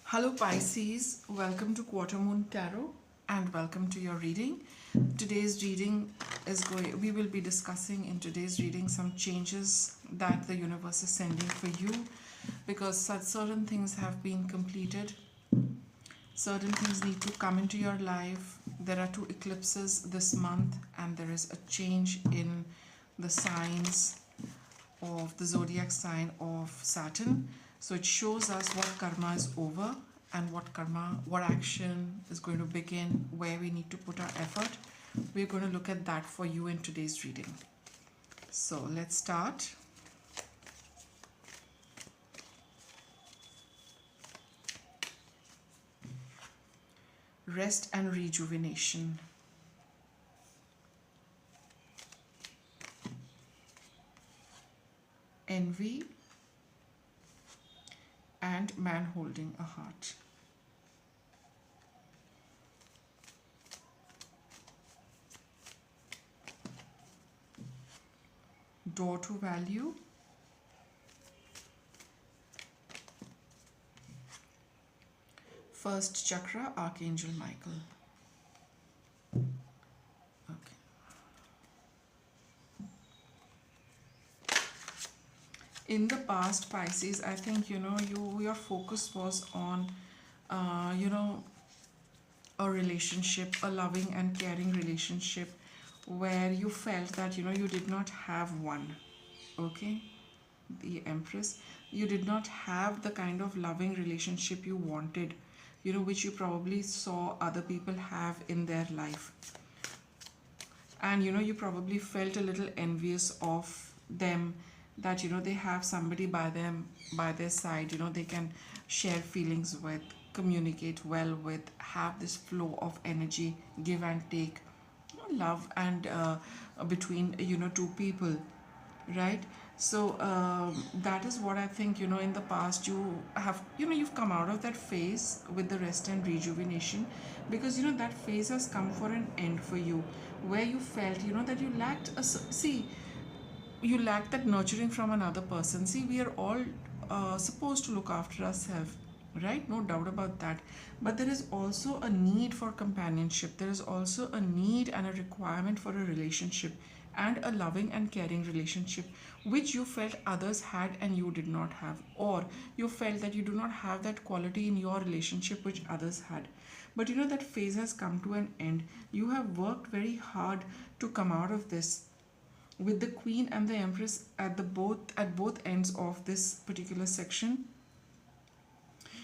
Hello Pisces, welcome to Quarter Moon Tarot and welcome to your reading. Today's reading we will be discussing in today's reading some changes that the universe is sending for you because certain things have been completed. Certain things need to come into your life. There are 2 eclipses this month and there is a change in the signs of the zodiac sign of Saturn. So it shows us what karma is over and what action is going to begin, where we need to put our effort. We're going to look at that for you in today's reading. So let's start. Rest and rejuvenation. Envy and man holding a heart. Door to value. First chakra, Archangel Michael. Okay. In the past, Pisces, I think your focus was on a relationship, a loving and caring relationship where you felt that you did not have one. Okay, the Empress, you did not have the kind of loving relationship you wanted, which you probably saw other people have in their life, and you probably felt a little envious of them, that they have somebody by their side, they can share feelings with, communicate well with, have this flow of energy, give and take, love and between 2 people, right? So that is what I think, in the past you have, you've come out of that phase with the rest and rejuvenation, because that phase has come for an end for you, where you felt that you lacked you lack that nurturing from another person. See, we are all supposed to look after ourselves, right? No doubt about that. But there is also a need for companionship. There is also a need and a requirement for a relationship and a loving and caring relationship, which you felt others had and you did not have, or you felt that you do not have that quality in your relationship which others had. But that phase has come to an end. You have worked very hard to come out of this, with the Queen and the Empress at both ends of this particular section.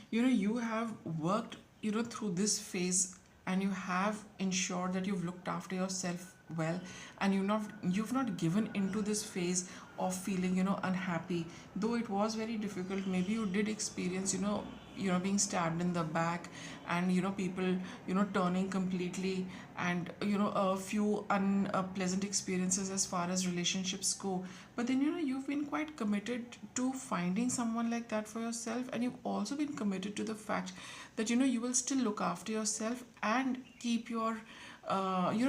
You have worked through this phase, and you have ensured that you've looked after yourself well, and you've not given into this phase of feeling unhappy, though it was very difficult. Maybe you did experience being stabbed in the back, and people turning completely, and a few unpleasant experiences as far as relationships go. But then you've been quite committed to finding someone like that for yourself, and you've also been committed to the fact that you will still look after yourself and keep your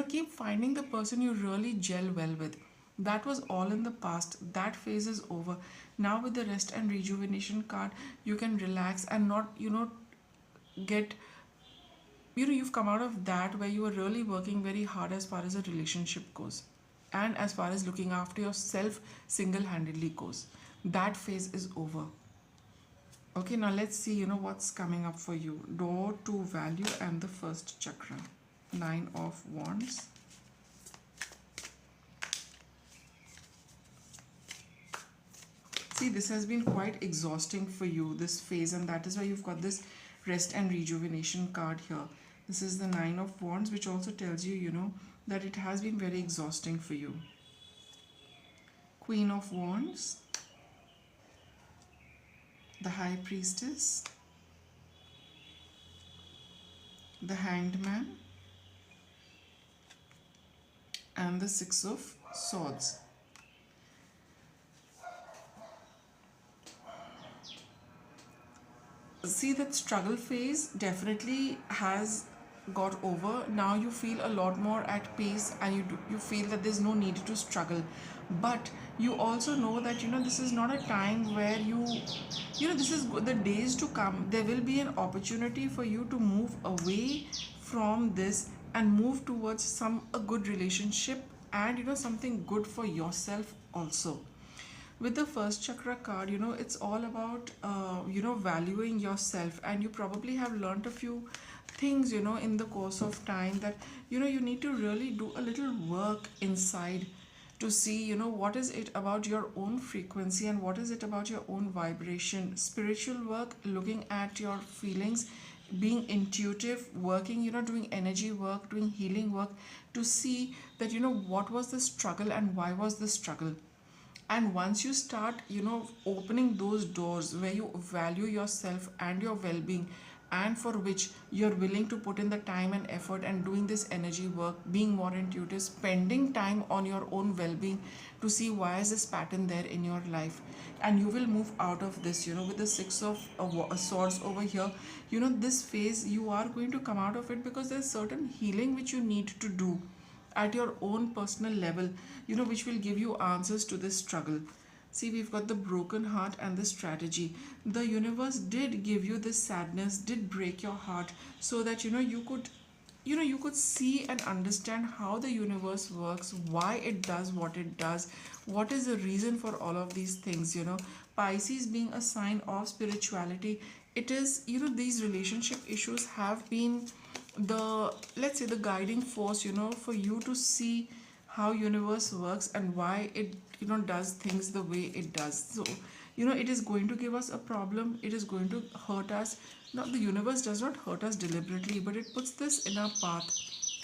keep finding the person you really gel well with. That was all in the past. That phase is over. Now with the rest and rejuvenation card, you can relax and not get you've come out of that where you were really working very hard as far as a relationship goes, and as far as looking after yourself single-handedly goes. That phase is over. Okay, now let's see what's coming up for you. Door to value and the first chakra. 9 of Wands. See, this has been quite exhausting for you, this phase, and that is why you've got this rest and rejuvenation card here. This is the 9 of Wands, which also tells you, that it has been very exhausting for you. Queen of Wands, the High Priestess, the Hanged Man, and the 6 of Swords. See, that struggle phase definitely has got over. Now you feel a lot more at peace, and you feel that there's no need to struggle. But you also know that this is not a time where this is the days to come. There will be an opportunity for you to move away from this and move towards some a good relationship, and something good for yourself also. With the first chakra card, it's all about valuing yourself, and you probably have learned a few things in the course of time, that you need to really do a little work inside to see what is it about your own frequency and what is it about your own vibration. Spiritual work, looking at your feelings, being intuitive, working, doing energy work, doing healing work, to see that what was the struggle and why was the struggle. And once you start opening those doors where you value yourself and your well-being, and for which you're willing to put in the time and effort and doing this energy work, being more intuitive, spending time on your own well-being, to see why is this pattern there in your life, and you will move out of this with the six of swords over here. This phase, you are going to come out of it, because there's certain healing which you need to do at your own personal level, which will give you answers to this struggle. See, we've got the broken heart and the strategy. The universe did give you this sadness, did break your heart, so that you could see and understand how the universe works, why it does what it does, what is the reason for all of these things. Pisces being a sign of spirituality, it is, these relationship issues have been the, let's say, the guiding force for you to see how universe works and why it does things the way it does. So it is going to give us a problem, it is going to hurt us. Now, the universe does not hurt us deliberately, but it puts this in our path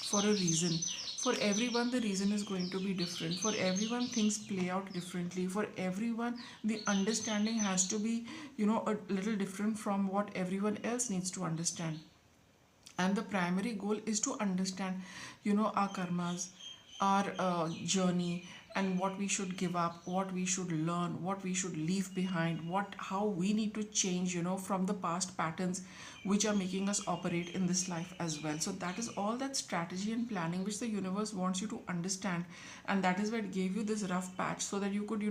for a reason. For everyone, the reason is going to be different. For everyone, things play out differently. For everyone, the understanding has to be a little different from what everyone else needs to understand. And the primary goal is to understand our karmas, our journey, and what we should give up, what we should learn, what we should leave behind, what how we need to change from the past patterns which are making us operate in this life as well. So that is all that strategy and planning which the universe wants you to understand, and that is why it gave you this rough patch, so that you could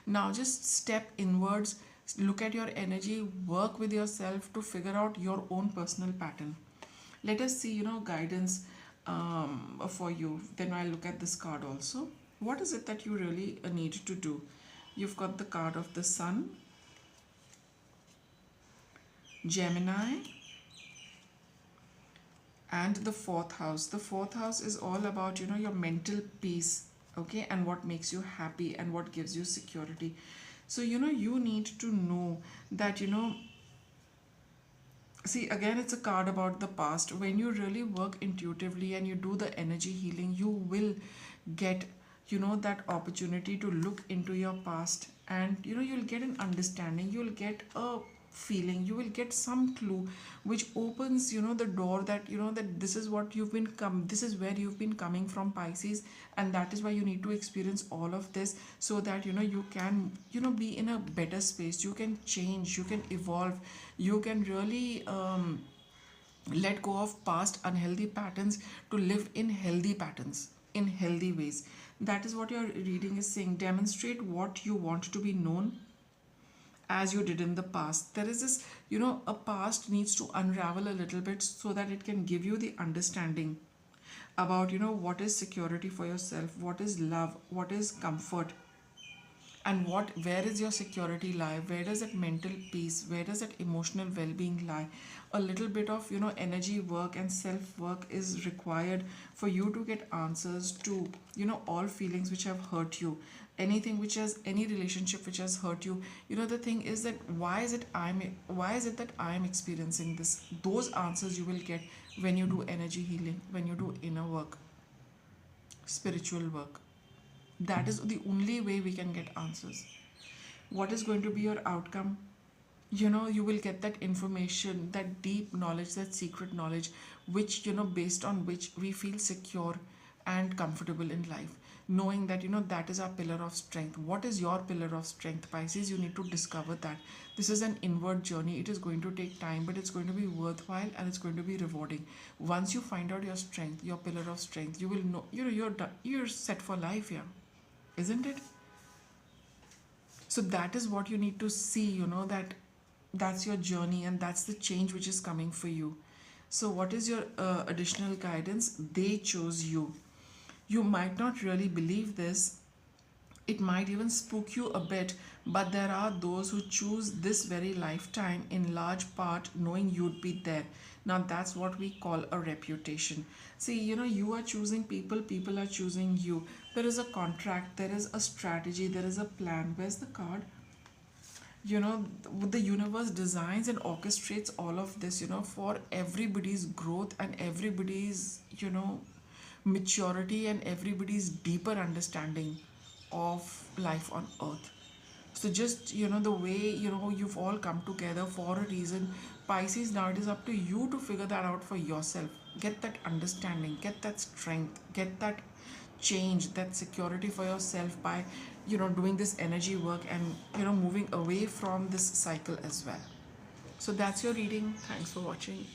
now just step inwards, look at your energy, work with yourself to figure out your own personal pattern. Let us see guidance for you. Then I'll look at this card also. What is it that you really need to do? You've got the card of the Sun, Gemini, and the fourth house. The fourth house is all about your mental peace, okay, and what makes you happy and what gives you security. So you need to know that see, again, it's a card about the past. When you really work intuitively and you do the energy healing, you will get, that opportunity to look into your past, and, you'll get an understanding, you'll get a feeling, you will get some clue which opens, the door, that, that this is what you've been this is where you've been coming from, Pisces, and that is why you need to experience all of this, so that, you can, be in a better space, you can change, you can evolve, you can really let go of past unhealthy patterns to live in healthy patterns, in healthy ways. That is what your reading is saying. Demonstrate what you want to be known as you did in the past. There is this, a past needs to unravel a little bit, so that it can give you the understanding about, what is security for yourself, what is love, what is comfort, and where is your security lie, where does that mental peace, where does that emotional well-being lie. A little bit of energy work and self work is required for you to get answers to all feelings which have hurt you, anything which has, any relationship which has hurt you. The thing is that why is it that I am experiencing this. Those answers you will get when you do energy healing, when you do inner work, spiritual work. That is the only way we can get answers. What is going to be your outcome? You will get that information, that deep knowledge, that secret knowledge, which, based on which we feel secure and comfortable in life. Knowing that, that is our pillar of strength. What is your pillar of strength, Pisces? You need to discover that. This is an inward journey. It is going to take time, but it's going to be worthwhile, and it's going to be rewarding. Once you find out your strength, your pillar of strength, you will know, you're set for life here, isn't it? So that is what you need to see, that that's your journey and that's the change which is coming for you. So what is your additional guidance? They chose you. You might not really believe this, it might even spook you a bit, but there are those who choose this very lifetime in large part knowing you'd be there. Now, that's what we call a reputation. See, you are choosing people, people are choosing you. There is a contract, there is a strategy, there is a plan. Where's the card? The universe designs and orchestrates all of this, for everybody's growth and everybody's, maturity and everybody's deeper understanding of life on earth. So just the way you've all come together for a reason. Pisces, now it is up to you to figure that out for yourself. Get that understanding, get that strength, get that change, that security for yourself by doing this energy work and moving away from this cycle as well. So that's your reading. Thanks for watching.